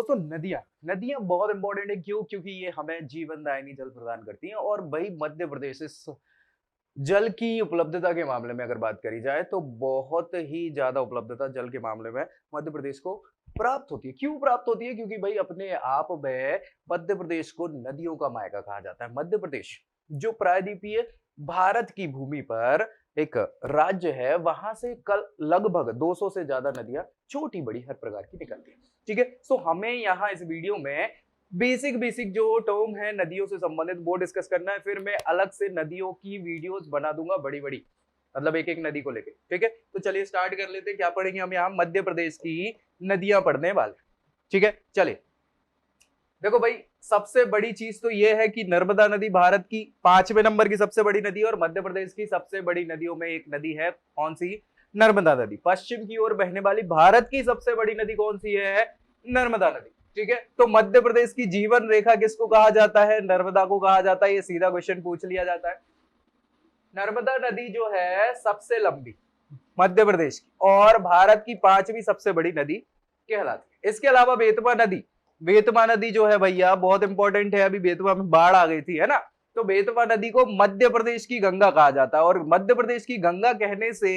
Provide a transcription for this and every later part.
दोस्तों नदियां नदियां बहुत इंपॉर्टेंट है। क्यों? क्योंकि ये हमें जीवनदायिनी जल प्रदान करती हैं। और भाई मध्य प्रदेश इस जल की उपलब्धता के मामले में अगर बात करी जाए तो बहुत ही ज्यादा उपलब्धता जल के मामले में मध्य प्रदेश को प्राप्त होती है। क्यों प्राप्त होती है? क्योंकि भाई अपने आप में मध्य प्रदेश को नदियों का मायका कहा जाता है। मध्य प्रदेश जो प्रायद्वीपीय भारत की भूमि पर एक राज्य है, वहां से कल लगभग 200 से ज्यादा नदियां छोटी बड़ी हर प्रकार की निकलती है। ठीक है, सो हमें यहाँ इस वीडियो में बेसिक बेसिक जो टर्म है नदियों से संबंधित वो डिस्कस करना है। फिर मैं अलग से नदियों की वीडियोस बना दूंगा बड़ी बड़ी, मतलब एक एक नदी को लेके। ठीक है, तो चलिए स्टार्ट कर लेते हैं। क्या पढ़ेंगे हम यहाँ? मध्य प्रदेश की नदियां पढ़ने वाले। ठीक है, चलिए देखो भाई, सबसे बड़ी चीज तो यह है कि नर्मदा नदी भारत की 5वें नंबर की सबसे बड़ी नदी है। और मध्य प्रदेश की सबसे बड़ी नदियों में एक नदी है, कौन सी? नर्मदा नदी। पश्चिम की ओर बहने वाली भारत की सबसे बड़ी नदी कौन सी है? नर्मदा नदी। ठीक है, तो मध्य प्रदेश की जीवन रेखा किसको कहा जाता है? नर्मदा को कहा जाता है। ये सीधा क्वेश्चन पूछ लिया जाता है। नर्मदा नदी जो है सबसे लंबी मध्य प्रदेश की और भारत की 5वीं सबसे बड़ी नदी कहलाती है। इसके अलावा बेतवा नदी, बेतवा नदी जो है भैया बहुत इंपॉर्टेंट है। अभी बेतवा में बाढ़ आ गई थी, है ना? तो बेतवा नदी को मध्य प्रदेश की गंगा कहा जाता है। और मध्य प्रदेश की गंगा कहने से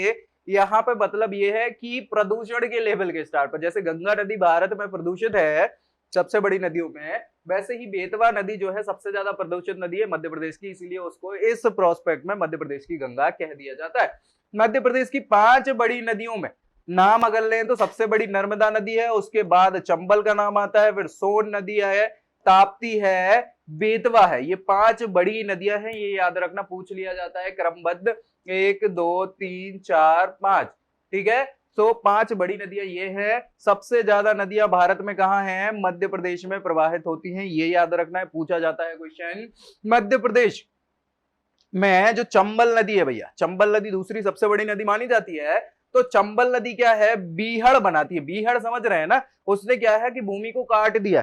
यहाँ पे मतलब ये है कि प्रदूषण के लेवल के स्टार पर, जैसे गंगा नदी भारत में प्रदूषित है सबसे बड़ी नदियों में, वैसे ही बेतवा नदी जो है सबसे ज्यादा प्रदूषित नदी है मध्य प्रदेश की। इसीलिए उसको इस प्रोस्पेक्ट में मध्य प्रदेश की गंगा कह दिया जाता है। मध्य प्रदेश की 5 बड़ी नदियों में नाम अगर लें तो सबसे बड़ी नर्मदा नदी है, उसके बाद चंबल का नाम आता है, फिर सोन नदी है, ताप्ती है, बेतवा है। ये 5 बड़ी नदियां हैं, ये याद रखना, पूछ लिया जाता है क्रमबद्ध 1 2 3 4 5। ठीक है, तो 5 बड़ी नदियां ये है। सबसे ज्यादा नदियां भारत में कहां हैं? मध्य प्रदेश में प्रवाहित होती हैं, ये याद रखना है, पूछा जाता है क्वेश्चन। मध्य प्रदेश में जो चंबल नदी है भैया, चंबल नदी दूसरी सबसे बड़ी नदी मानी जाती है। तो चंबल नदी क्या है? बीहड़ बनाती है। बीहड़ समझ रहे हैं ना? उसने क्या है कि भूमि को काट दिया।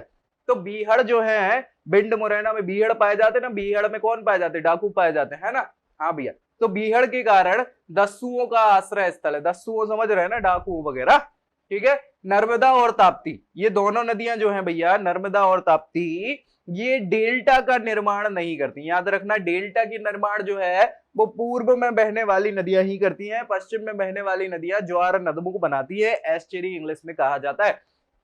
तो बीहड़ जो है, भिंड मुरैना में बीहड़ पाए जाते हैं ना। बीहड़ में कौन पाए जाते? डाकू पाए जाते हैं, है ना? हाँ भैया, तो बीहड़ के कारण दस्युओं का आश्रय स्थल है। दस्यु समझ रहे हैं ना, डाकू वगैरह। ठीक है, नर्मदा और ताप्ती, ये दोनों नदियां जो है भैया, नर्मदा और ताप्ती, ये डेल्टा का निर्माण नहीं करती। याद रखना, डेल्टा की निर्माण जो है वो पूर्व में बहने वाली नदियां ही करती हैं। पश्चिम में बहने वाली नदियां ज्वार नदमुख बनाती है, एस्चुरी इंग्लिश में कहा जाता है।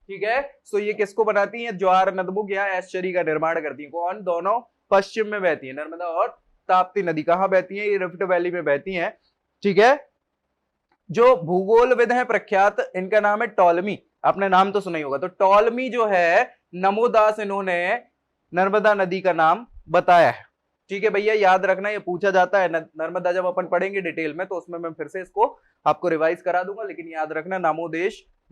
ठीक है, सो ये किसको बनाती है? ज्वार नदमुख या एस्चुरी का निर्माण करती है। कौन? दोनों पश्चिम में बहती है। नर्मदा और ताप्ती नदी कहां बहती है? ये रिफ्ट वैली में बहती है। ठीक है, जो भूगोलविद है प्रख्यात, इनका नाम है टॉलमी। आपने नाम तो सुना ही होगा। तो टॉलमी जो है, नमोदास, इन्होंने नर्मदा नदी का नाम बताया है। ठीक है भैया, याद रखना, ये पूछा जाता है। नर्मदा जब अपन पढ़ेंगे डिटेल में तो उसमें मैं फिर से इसको आपको रिवाइज करा दूंगा, लेकिन याद रखना,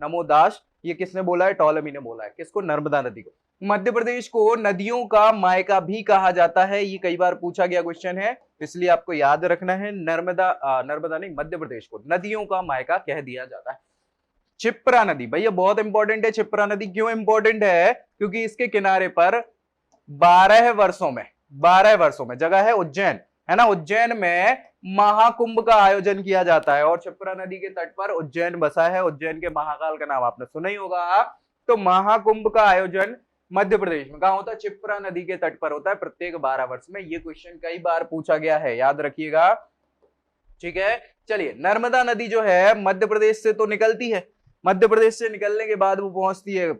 नमोदास, ये किसने बोला है? टॉलमी ने बोला है। किसको? नर्मदा नदी को। मध्य प्रदेश को नदियों का मायका भी कहा जाता है, ये कई बार पूछा गया क्वेश्चन है, इसलिए आपको याद रखना है। नर्मदा नहीं, मध्य प्रदेश को नदियों का मायका कह दिया जाता है। क्षिप्रा नदी भैया बहुत इंपॉर्टेंट है। क्षिप्रा नदी क्यों इंपॉर्टेंट है? क्योंकि इसके किनारे पर 12 वर्षों में जगह है उज्जैन, है ना? उज्जैन में महाकुंभ का आयोजन किया जाता है और क्षिप्रा नदी के तट पर उज्जैन बसा है। उज्जैन के महाकाल का नाम आपने सुना ही होगा। तो महाकुंभ का आयोजन मध्य प्रदेश में कहां होता है? क्षिप्रा नदी के तट पर होता है, प्रत्येक 12 वर्ष में। ये क्वेश्चन कई बार पूछा गया है, याद रखिएगा। ठीक है, चलिए, नर्मदा नदी जो है मध्य प्रदेश से तो निकलती है। मध्य प्रदेश से निकलने के बाद वो पहुंचती है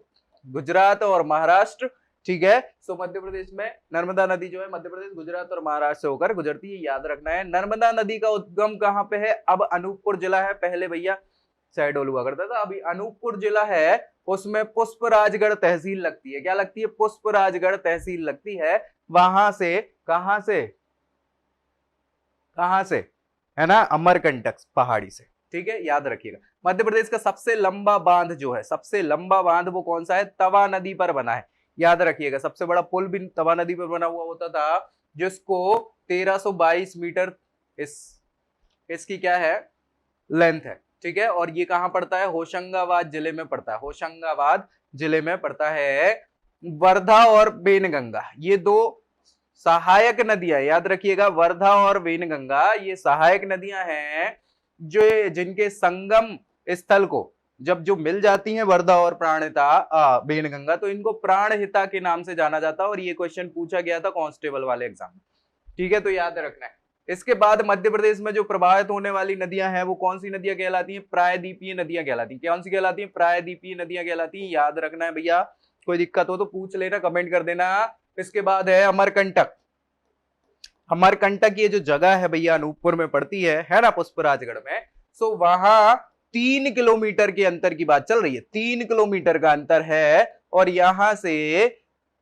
गुजरात और महाराष्ट्र। ठीक है, सो मध्य प्रदेश में नर्मदा नदी जो है मध्य प्रदेश, गुजरात और महाराष्ट्र से होकर गुजरती है, याद रखना है। नर्मदा नदी का उद्गम कहां पे है? अब अनूपपुर जिला है, पहले भैया शहडोल हुआ करता था, अभी अनूपपुर जिला है। उसमें पुष्पराजगढ़ तहसील लगती है। क्या लगती है? पुष्पराजगढ़ तहसील लगती है। वहां से, कहां से, कहां से, है ना? अमरकंटक पहाड़ी से। ठीक है, याद रखिएगा। मध्य प्रदेश का सबसे लंबा बांध जो है, सबसे लंबा बांध वो कौन सा है? तवा नदी पर बना है, याद रखिएगा। सबसे बड़ा पुल भी तवा नदी पर बना हुआ होता था, जिसको 1322 मीटर इसकी क्या है? लेंथ है। ठीक है, और ये कहां पड़ता है? होशंगाबाद जिले में पड़ता है। होशंगाबाद जिले में पड़ता है। वर्धा और बेनगंगा, ये दो सहायक नदियां, याद रखिएगा। वर्धा और वेनगंगा ये सहायक नदियां हैं, जो जिनके संगम स्थल को जब जो मिल जाती हैं वर्धा और प्राणहिता वेनगंगा, तो इनको प्राणहिता के नाम से जाना जाता है और ये क्वेश्चन पूछा गया था कांस्टेबल वाले एग्जाम में। ठीक है, तो याद रखना है। इसके बाद मध्य प्रदेश में जो प्रभावित होने वाली नदियां हैं वो कौन सी नदियां कहलाती हैं? प्रायद्वीपीय नदियां कहलाती हैं। कौन सी कहलाती हैं? प्रायद्वीपीय नदियां कहलाती हैं। याद रखना है भैया, कोई दिक्कत हो तो पूछ लेना, कमेंट कर देना। इसके बाद है अमरकंटक। अमरकंटक ये जो जगह है भैया अनूपपुर में पड़ती है ना, पुष्पराजगढ़ में। सो वहां 3 किलोमीटर के अंतर की बात चल रही है, 3 किलोमीटर का अंतर है और यहां से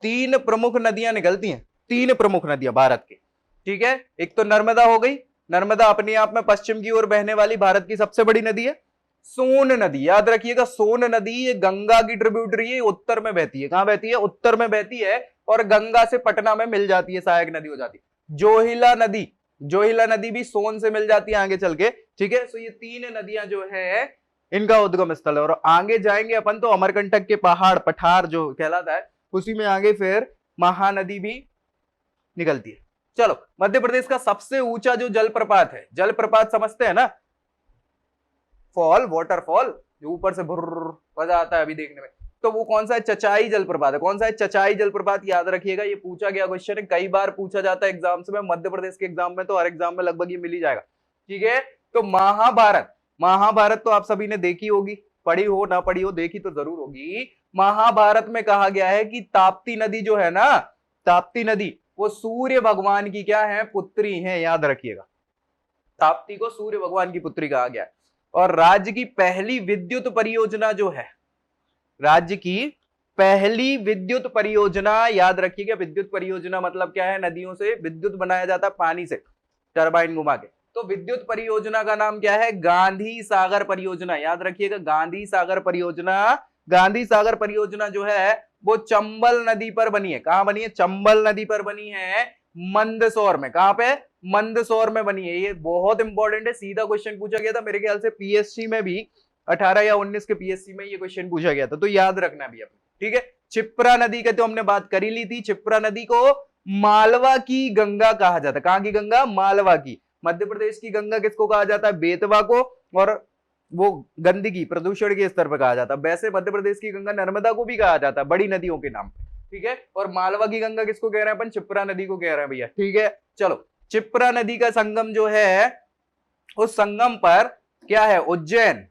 3 प्रमुख नदियां निकलती हैं, 3 प्रमुख नदियां भारत की। ठीक है, एक तो नर्मदा हो गई, नर्मदा अपने आप में पश्चिम की ओर बहने वाली भारत की सबसे बड़ी नदी है। सोन नदी, याद रखिएगा, सोन नदी ये गंगा की ट्रिब्यूटरी है, उत्तर में बहती है। कहां बहती है? उत्तर में बहती है और गंगा से पटना में मिल जाती है, सहायक नदी हो जाती है। जोहिला नदी, जोहिला नदी भी सोन से मिल जाती है आगे चल के। ठीक है, तो ये 3 नदियां जो है इनका उद्गम स्थल है। और आगे जाएंगे अपन तो अमरकंटक के पहाड़, पठार जो कहलाता है, उसी में आगे फिर महानदी भी निकलती है। चलो, मध्य प्रदेश का सबसे ऊंचा जो जलप्रपात है, जलप्रपात समझते हैं ना, फॉल, वाटरफॉल, जो ऊपर से भुर्र मजा आता है अभी देखने में, तो वो कौन सा है? चचाई जलप्रपात है। कौन सा है? चचाई जलप्रपात। याद रखिएगा, ये पूछा गया क्वेश्चन है, कई बार पूछा जाता है एग्जाम्स में, मध्य प्रदेश के एग्जाम में तो हर एग्जाम में लगभग ये मिल ही जाएगा। ठीक है, तो महाभारत, महाभारत तो आप सभी ने देखी होगी, पढ़ी हो ना पढ़ी हो, देखी तो जरूर होगी। महाभारत में कहा गया है कि ताप्ती नदी जो है ना, ताप्ती नदी वो सूर्य भगवान की क्या है? पुत्री है। याद रखिएगा, ताप्ती को सूर्य भगवान की पुत्री कहा गया है। और राज्य की पहली विद्युत परियोजना जो है, राज्य की पहली विद्युत परियोजना, याद रखिएगा, विद्युत परियोजना मतलब क्या है? नदियों से विद्युत बनाया जाता है, पानी से टरबाइन घुमा के। तो विद्युत परियोजना का नाम क्या है? गांधी सागर परियोजना। याद रखिएगा, गांधी सागर परियोजना। गांधी सागर परियोजना जो है वो चंबल नदी पर बनी है। कहां बनी है? चंबल नदी पर बनी है, मंदसौर में। कहां पे? मंदसौर में बनी है। ये बहुत इंपॉर्टेंट है, सीधा क्वेश्चन पूछा गया था मेरे ख्याल से पीएससी में भी, 18 या 19 के पीएससी में ये क्वेश्चन पूछा गया था, तो याद रखना भी अपने। ठीक है, क्षिप्रा नदी का तो हमने बात कर ही ली थी। क्षिप्रा नदी को मालवा की गंगा कहा जाता है। कहां की गंगा? मालवा की। मध्य प्रदेश की गंगा किसको कहा जाता है? बेतवा को। और वो गंदगी, प्रदूषण के स्तर पर कहा जाता है। वैसे मध्य प्रदेश की गंगा नर्मदा को भी कहा जाता है, बड़ी नदियों के नाम। ठीक है, और मालवा की गंगा किसको कह रहे हैं अपन? क्षिप्रा नदी को कह रहे हैं भैया। ठीक है, चलो, क्षिप्रा नदी का संगम जो है, उस संगम पर क्या है? उज्जैन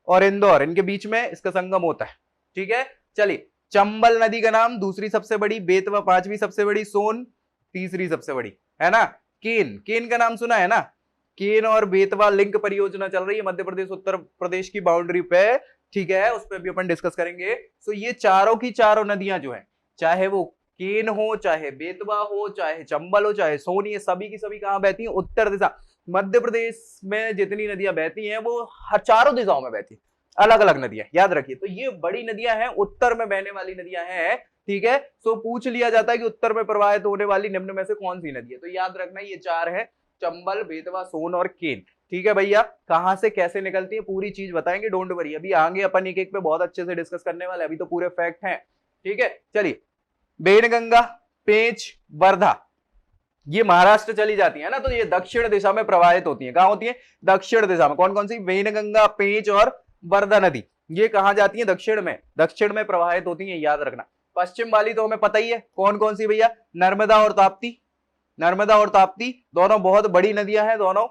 और इंदौर, इनके बीच में इसका संगम होता है। ठीक है, चलिए, चंबल नदी का नाम दूसरी सबसे बड़ी, बेतवा 5वीं सबसे बड़ी, सोन तीसरी सबसे बड़ी, है ना। केन, केन का नाम सुना है ना? केन और बेतवा लिंक परियोजना चल रही है मध्य प्रदेश उत्तर प्रदेश की बाउंड्री पे। ठीक है, उस पर भी अपन डिस्कस करेंगे। तो ये चारों की चारों नदियां जो है, चाहे वो केन हो, चाहे बेतवा हो, चाहे चंबल हो, चाहे सोन, ये सभी की सभी कहां बहती है? उत्तर दिशा। मध्य प्रदेश में जितनी नदियां बहती हैं वो हर चारों दिशाओं में बहती है, अलग अलग नदियां। याद रखिए, तो ये बड़ी नदियां हैं, उत्तर में बहने वाली नदियां हैं। ठीक है, तो पूछ लिया जाता है कि उत्तर में प्रवाहित होने वाली निम्न में से कौन सी नदी है, तो याद रखना ये 4 है, चंबल, बेतवा, सोन और केन। ठीक है भैया, कहां से कैसे निकलती है पूरी चीज बताएंगे, डोंट वरी। अभी आगे अपन एक एक पे बहुत अच्छे से डिस्कस करने वाले, अभी तो पूरे फैक्ट हैं। ठीक है, चलिए, वेनगंगा, पेंच, वर्धा, ये महाराष्ट्र चली जाती है ना, तो ये दक्षिण दिशा में प्रवाहित होती है। कहां होती है? दक्षिण दिशा में। कौन कौन सी? वेनगंगा, पेंच और वर्धा नदी, ये कहां जाती है? दक्षिण में, दक्षिण में प्रवाहित होती है, याद रखना। पश्चिम वाली तो हमें पता ही है, कौन कौन सी भैया? नर्मदा और ताप्ती। नर्मदा और ताप्ती दोनों बहुत बड़ी नदियां हैं, दोनों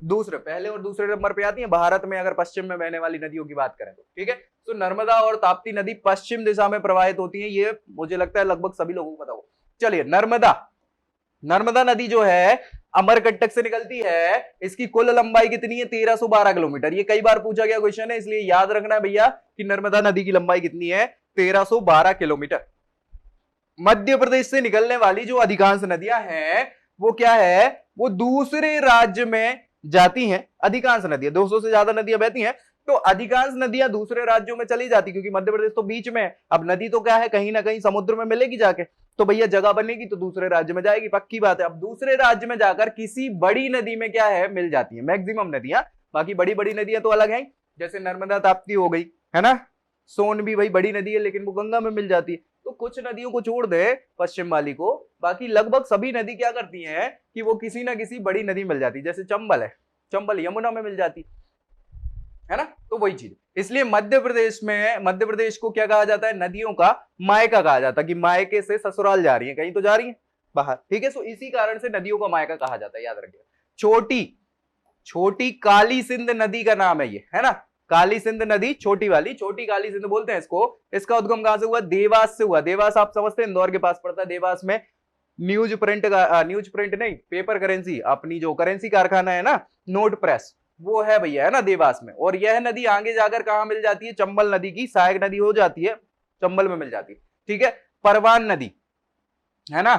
दूसरे, पहले और दूसरे नंबर पे आती हैं भारत में, अगर पश्चिम में बहने वाली नदियों की बात करें तो। ठीक है, तो नर्मदा और ताप्ती नदी पश्चिम दिशा में प्रवाहित होती है, ये मुझे लगता है लगभग सभी लोगों को पता हो। चलिए, नर्मदा, नर्मदा नदी जो है अमरकंटक से निकलती है, इसकी कुल लंबाई कितनी है? 1312 किलोमीटर। ये कई बार पूछा गया क्वेश्चन है, इसलिए याद रखना है भैया कि नर्मदा नदी की लंबाई कितनी है? 1312 किलोमीटर। मध्य प्रदेश से निकलने वाली जो अधिकांश नदियां हैं वो क्या है? वो दूसरे राज्य में जाती हैं। अधिकांश नदियां, 200 से ज्यादा नदियां बहती हैं, तो अधिकांश नदियां दूसरे राज्यों में चली जाती, क्योंकि मध्य प्रदेश तो बीच में है। अब नदी तो क्या है, कहीं ना कहीं समुद्र में मिलेगी जाके, तो भैया जगह बनेगी तो दूसरे राज्य में जाएगी, पक्की बात है। अब दूसरे राज्य में जाकर किसी बड़ी नदी में क्या है? मिल जाती है मैक्सिमम नदियां। बाकी बड़ी बड़ी नदियां तो अलग हैं, जैसे नर्मदा, ताप्ती हो गई, है ना। सोन भी भाई बड़ी नदी है, लेकिन वो गंगा में मिल जाती है। तो कुछ नदियों को छोड़ दे पश्चिम वाली को, बाकी लगभग सभी नदी क्या करती हैं कि वो किसी ना किसी बड़ी नदी मिल जाती है। जैसे चंबल है, चंबल यमुना में मिल जाती, है ना। तो वही चीज, इसलिए मध्य प्रदेश को क्या कहा जाता है, नदियों का मायका कहा जाता है, कि मायके से ससुराल जा रही है, कहीं तो जा रही है बाहर, ठीक है। सो इसी कारण से नदियों का मायका कहा जाता है, याद रखिएगा। छोटी छोटी काली सिंध नदी का नाम है ये, है ना, काली सिंध नदी, छोटी वाली, छोटी काली सिंध बोलते हैं इसको। इसका उद्गम कहां से हुआ, देवास से हुआ। देवास आप समझते हैं, इंदौर के पास पड़ता है। देवास में न्यूज प्रिंट नहीं, पेपर करेंसी, अपनी जो करेंसी कारखाना है ना, नोट प्रेस, वो है भैया, है ना, देवास में। और यह नदी आगे जाकर कहां मिल जाती है, चंबल नदी की सहायक नदी हो जाती है, चंबल में मिल जाती है, ठीक है। परवान नदी, है ना,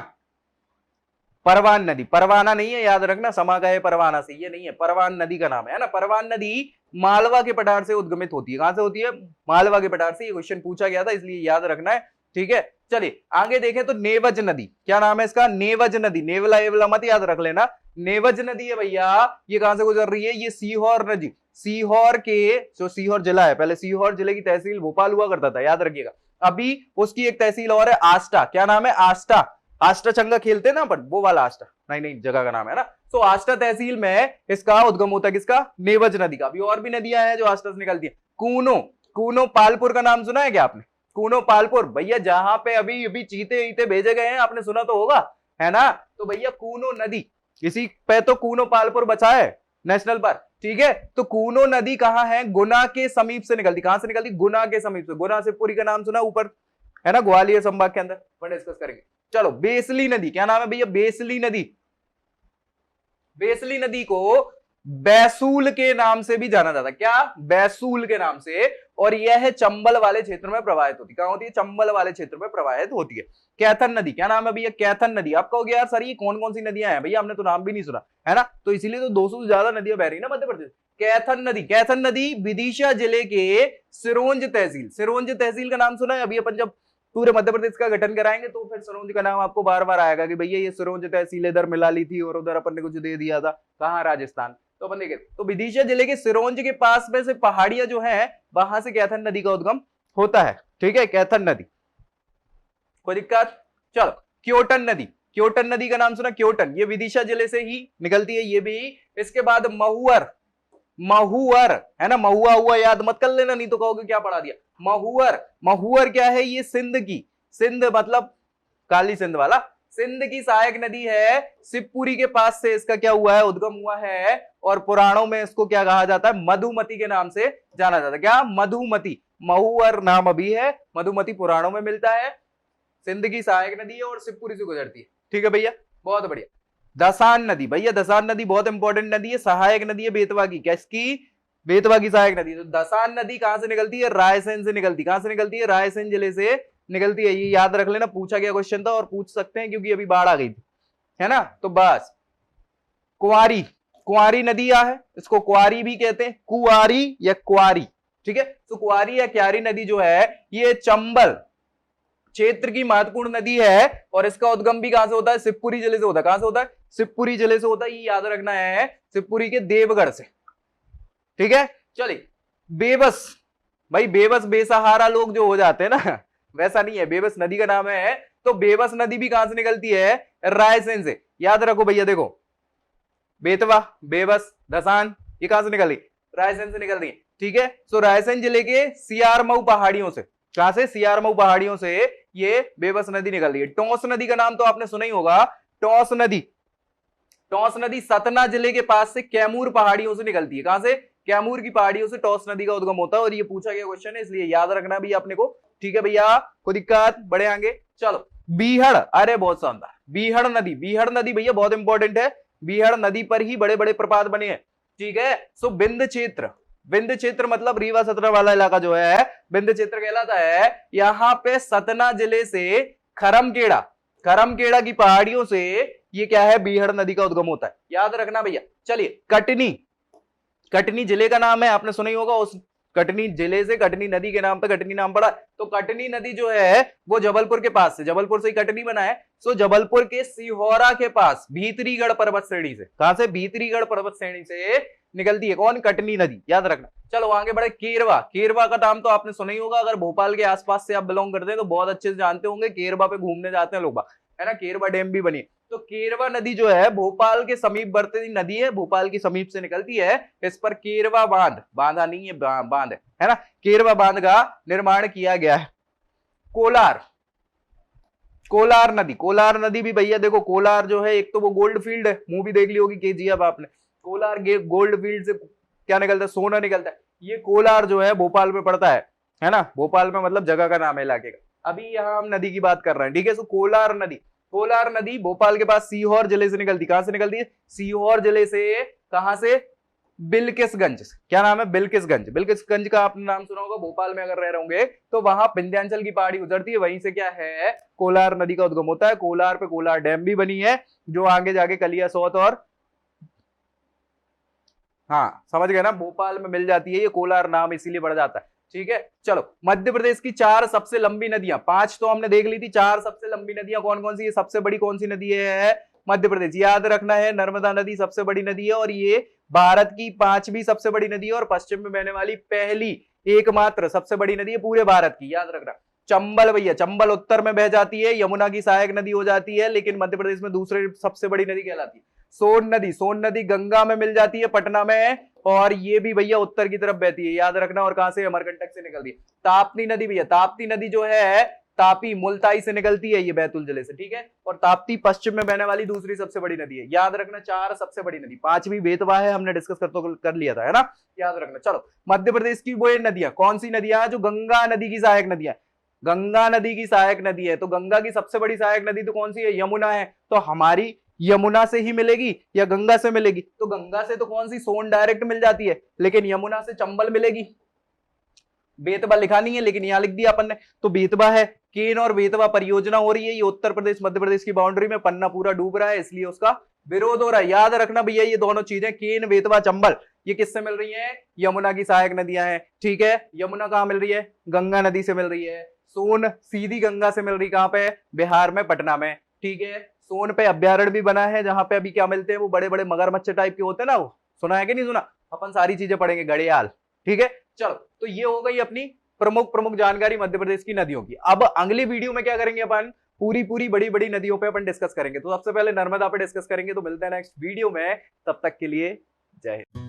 परवान नदी, परवाना नहीं है, याद रखना, समा का है परवाना से, ये नहीं है, परवान नदी का नाम है ना। परवान नदी मालवा के पठार से उद्गमित होती है। कहां से होती है, मालवा के पठार से। ये क्वेश्चन पूछा गया था, इसलिए याद रखना है, ठीक है। चलिए आगे देखें तो नेवज नदी, क्या नाम है इसका, नेवज नदी, नेवला एवला मत याद रख लेना, नेवज नदी है भैया। ये कहां से गुजर रही है, ये सीहोर नदी, सीहोर के, जो सीहोर जिला है, पहले सीहोर जिले की तहसील भोपाल हुआ करता था, याद रखिएगा। अभी उसकी एक तहसील और है आष्टा, क्या नाम है, आष्टा। आष्टा चंगा खेलते हैं ना अपन, वो वाला आष्टा, नहीं जगह का नाम है ना। तो आष्टा तहसील में इसका उद्गम होता है, किसका, नेवज नदी का। अभी और भी नदियां हैं जो आष्टा से निकलती है। कूनो पालपुर का नाम सुना है क्या आपने, कूनो पालपुर भैया, जहां पे अभी अभी चीते ईते भेजे गए हैं, आपने सुना तो होगा, है ना। तो भैया कूनो नदी, इसी पे तो कूनो पालपुर बचा है नेशनल पार्क, ठीक है। तो कूनो नदी कहां है, गुना के समीप से निकलती। कहां से निकलती, गुना के समीप से। गुना से पुरी का नाम सुना ऊपर, है ना, ग्वालियर संभाग के अंदर, पर डिस्कस करेंगे। चलो बेसली नदी, क्या नाम है भैया, बेसली नदी। बेसली नदी को बैसूल के नाम से भी जाना जाता है, क्या, बैसूल के नाम से। और यह चंबल वाले क्षेत्र में प्रवाहित होती है। कहां होती है, चंबल वाले क्षेत्र में प्रवाहित होती है। कैथन नदी, क्या नाम है भैया, कैथन नदी। आप कहोगे यार सर ये कौन कौन सी नदियां हैं भैया, हमने तो नाम भी नहीं सुना, है ना। तो इसीलिए तो 200 से ज्यादा नदियां बह रही है ना मध्य प्रदेश। कैथन नदी, कैथन नदी विदिशा जिले के सिरोंज तहसील, सिरोंज तहसील का नाम सुना है। अभी अपन जब पूरे मध्य प्रदेश का गठन कराएंगे तो फिर सिरोंज का नाम आपको बार बार आएगा कि भैया ये सिरोंज तहसील इधर मिला ली थी और उधर अपन ने कुछ दे दिया था, कहां, राजस्थान। तो अपन देखें तो विदिशा जिले के सिरोंज के पास में से पहाड़ियां जो है, वहां से कैथन नदी का उद्गम होता है, ठीक है, कैथन नदी। कोई दिक्कत, चलो क्योटन नदी, क्योटन नदी का नाम सुना, क्योटन, ये विदिशा जिले से ही निकलती है ये भी। इसके बाद महुअर, महुअर, है ना, महुआ हुआ याद मत कर लेना, नहीं तो कहोगे क्या पढ़ा दिया। महुअर, महुअर क्या है, ये सिंध की, सिंध मतलब काली सिंध वाला, सिंध की सहायक नदी है। शिवपुरी के पास से इसका क्या हुआ है, उद्गम हुआ है। और पुराणों में इसको क्या कहा जाता है, मधुमती के नाम से जाना जाता है, क्या, मधुमती। महुअर नाम अभी है, मधुमती पुराणों में मिलता है। सिंध की सहायक नदी है और शिवपुरी से गुजरती है, ठीक है भैया, बहुत बढ़िया। दसान नदी, भैया दसान नदी बहुत इंपॉर्टेंट नदी है, सहायक नदी है बेतवा की, किसकी, बेतवा की सहायक नदी। तो दसान नदी कहां से निकलती है, रायसेन से निकलती है। कहां से निकलती है, रायसेन जिले से निकलती है। ये याद रख लेना, पूछा गया क्वेश्चन था और पूछ सकते हैं क्योंकि अभी बाढ़ आ गई थी, है ना। तो बस कुंवारी, कुंवारी नदी है, इसको कुंवारी भी कहते हैं, कुंवारी या कुआरी, ठीक है। तो कुंवारी या क्यारी नदी जो है, ये चंबल क्षेत्र की महत्वपूर्ण नदी है। और इसका उद्गम भी कहां से होता है, शिवपुरी जिले से होता है। कहां से होता है, शिवपुरी जिले से होता है, ये याद रखना है, शिवपुरी के देवगढ़ से, ठीक है। चलिए बेबस, भाई बेबस बेसहारा लोग जो हो जाते हैं ना, वैसा नहीं है, बेबस नदी का नाम है। तो बेबस नदी भी कहां से निकलती है, रायसेन से। याद रखो भैया, देखो बेतवा, बेबस, धसान, ये कहां से निकली, रायसेन से निकल रही है, ठीक है। तो रायसेन जिले के सियारमऊ पहाड़ियों से, कहां से, सियारमऊ पहाड़ियों से ये बेबस नदी निकल रही है। टोंस नदी का नाम तो आपने सुना ही होगा, टोंस नदी, टोंस नदी सतना जिले के पास से कैमूर पहाड़ियों से निकलती है। कहां से, कैमूर की पहाड़ियों से टोंस नदी का उद्गम होता है। और ये पूछा गया क्वेश्चन है, इसलिए याद रखना भी अपने को, ठीक है भैया, कोई दिक्कत, बढ़े आगे। चलो बीहड़, अरे बहुत शानदार, बीहड़ नदी, बीहड़ नदी भैया बहुत इंपॉर्टेंट है। बीहड़ नदी पर ही बड़े बड़े प्रपात बने हैं, ठीक है। सो बिंद क्षेत्र, बिंद क्षेत्र मतलब रीवा सतना वाला इलाका जो है, बिंद क्षेत्र कहलाता है। यहां पे सतना जिले से खरमकेड़ा, खरमकेड़ा की पहाड़ियों से ये क्या है, बीहड़ नदी का उद्गम होता है, याद रखना भैया। चलिए कटनी, कटनी जिले का नाम है, आपने सुना ही होगा, उस कटनी जिले से कटनी नदी के नाम पे कटनी नाम पड़ा। तो कटनी नदी जो है वो जबलपुर के पास से, जबलपुर से ही कटनी बना है। सो जबलपुर के सिहोरा के पास भीतरीगढ़ पर्वत श्रेणी से, कहां से, भीतरीगढ़ पर्वत श्रेणी से निकलती है, कौन, कटनी नदी, याद रखना। चलो आगे बढ़े, केरवा, केरवा का नाम तो आपने सुना ही होगा, अगर भोपाल के आसपास से आप बिलोंग करते हैं तो बहुत अच्छे से जानते होंगे, केरवा पे घूमने जाते हैं लोग, है ना, केरवा डैम भी बनी। तो केरवा नदी जो है भोपाल के समीप बढ़ती नदी है, भोपाल की समीप से निकलती है। इस पर केरवा बांध, बांधा नहीं है, बांध है ना, केरवा बांध का निर्माण किया गया है। कोलार, कोलार नदी, कोलार नदी भी भैया देखो, कोलार जो है एक तो वो गोल्ड फील्ड है, मूवी देख ली होगी केजीएफ आपने, कोलार गोल्ड फील्ड से क्या निकलता है, सोना निकलता है। ये कोलार जो है भोपाल में पड़ता है ना, भोपाल में मतलब जगह का नाम है इलाके का। अभी यहाँ हम नदी की बात कर रहे हैं, ठीक है। सो कोलार नदी, कोलार नदी भोपाल के पास सीहोर जिले से निकलती, कहां से निकलती है, सीहोर जिले से, कहां से, बिलकिसगंज, क्या नाम है, बिलकिसगंज। बिलकिसगंज का आपने नाम सुना होगा, भोपाल में अगर रह रहे होंगे तो वहां विंध्याचल की पहाड़ी उतरती है, वहीं से क्या है, कोलार नदी का उद्गम होता है। कोलार पे कोलार डैम भी बनी है, जो आगे जाके कलियासोत और, हाँ समझ गए ना, भोपाल में मिल जाती है। ये कोलार नाम इसीलिए बढ़ जाता है, ठीक है। चलो, मध्य प्रदेश की 4 सबसे लंबी नदियां, 5 तो हमने देख ली थी, 4 सबसे लंबी नदियां कौन कौन सी है, सबसे बड़ी कौन सी नदी है, मध्य प्रदेश, याद रखना है, नर्मदा नदी सबसे बड़ी नदी है, और ये भारत की 5वीं सबसे बड़ी नदी है, और पश्चिम में बहने वाली पहली एकमात्र सबसे बड़ी नदी है पूरे भारत की, याद रखना। चंबल भैया, चंबल उत्तर में बह जाती है, यमुना की सहायक नदी हो जाती है, लेकिन मध्य प्रदेश में दूसरी सबसे बड़ी नदी कहलाती है। सोन नदी, सोन नदी गंगा में मिल जाती है, पटना में, और ये भी भैया उत्तर की तरफ बहती है, याद रखना, और कहां से, अमरकंटक से निकलती है। ताप्ती नदी भैया, ताप्ती नदी जो है तापी मुल्ताई से निकलती है, ये बैतूल जिले से, ठीक है। और ताप्ती पश्चिम में बहने वाली दूसरी सबसे बड़ी नदी है, याद रखना। 4 सबसे बड़ी नदी, 5वीं बेतवा है, हमने डिस्कस कर लिया था, है ना, याद रखना। चलो, मध्य प्रदेश की वो नदियां, कौन सी नदियां, जो गंगा नदी की सहायक नदियां, गंगा नदी की सहायक नदी है, तो गंगा की सबसे बड़ी सहायक नदी तो कौन सी है, यमुना है। तो हमारी यमुना से ही मिलेगी या गंगा से मिलेगी, तो गंगा से तो कौन सी, सोन डायरेक्ट मिल जाती है, लेकिन यमुना से चंबल मिलेगी। बेतवा लिखा नहीं है, लेकिन यहां लिख दिया अपन ने, तो बेतवा है। केन और बेतवा परियोजना हो रही है, ये उत्तर प्रदेश मध्य प्रदेश की बाउंड्री में, पन्ना पूरा डूब रहा है, इसलिए उसका विरोध हो रहा है। याद रखना भैया, ये दोनों चीजें, केन, बेतवा, चंबल, ये किससे मिल रही है, यमुना की सहायक नदियां हैं, ठीक है। यमुना कहां मिल रही है, गंगा नदी से मिल रही है। सोन सीधी गंगा से मिल रही, कहां पे, बिहार में, पटना में, ठीक है। सोन पे अभ्यारण्य भी बना है, जहां पे अभी क्या मिलते हैं, वो बड़े बड़े मगरमच्छ टाइप के होते हैं ना, वो सुना है कि नहीं सुना, अपन सारी चीजें पढ़ेंगे, घड़ियाल, ठीक है। चलो, तो ये हो गई अपनी प्रमुख प्रमुख जानकारी मध्य प्रदेश की नदियों की। अब अगली वीडियो में क्या करेंगे अपन, पूरी पूरी बड़ी बड़ी नदियों पे अपन डिस्कस करेंगे। तो सबसे पहले नर्मदा पे डिस्कस करेंगे, तो मिलते हैं नेक्स्ट वीडियो में, तब तक के लिए जय हिंद।